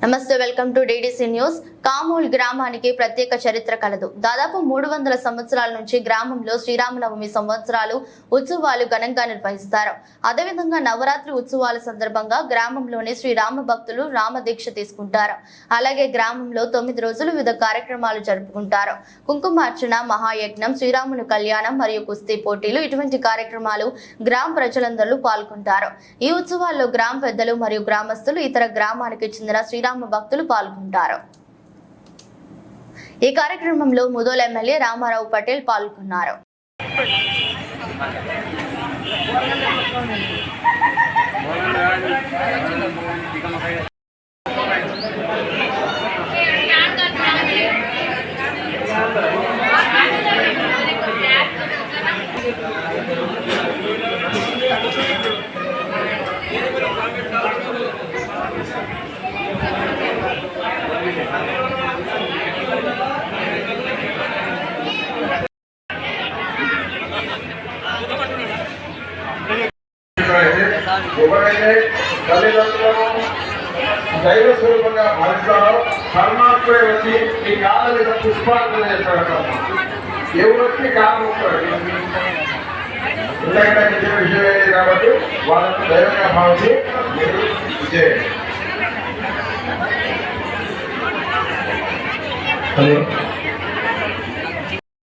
నమస్తే, welcome to DDC news. కామూల్ గ్రామానికి ప్రత్యేక చరిత్ర కలదు. దాదాపు 300 సంవత్సరాల నుంచి గ్రామంలో శ్రీరామనవమి సంవత్సరాలు ఉత్సవాలు ఘనంగా నిర్వహిస్తారు. అదేవిధంగా నవరాత్రి ఉత్సవాల సందర్భంగా గ్రామంలోని శ్రీరామ భక్తులు రామదీక్ష తీసుకుంటారు. అలాగే గ్రామంలో 9 రోజులు వివిధ కార్యక్రమాలు జరుపుకుంటారు. కుంకుమార్చన, మహాయజ్ఞం, శ్రీరాముని కళ్యాణం మరియు కుస్తీ పోటీలు ఇటువంటి కార్యక్రమాలు గ్రామ ప్రజలందరూ పాల్గొంటారు. ఈ ఉత్సవాల్లో గ్రామ పెద్దలు మరియు గ్రామస్తులు, ఇతర గ్రామానికి చెందిన శ్రీరామ భక్తులు పాల్గొంటారు. ఈ కార్యక్రమంలో ముదోల్ ఎమ్మెల్యే రామారావు పటేల్ పాల్గొన్నారు. ఎవరైతే తల్లిదండ్రులను దైవ స్వరూపంగా భావిస్తారో పరమాత్మే వచ్చి ఈ కాళ్ళ మీద పుష్పార్పణ చేస్తాడు. ఎవరు వచ్చి కాలం ఉంటాడు. ఎందుకంటే నిజ విషయం కాబట్టి వాళ్ళని దైవంగా భావించి మీరు విజయం.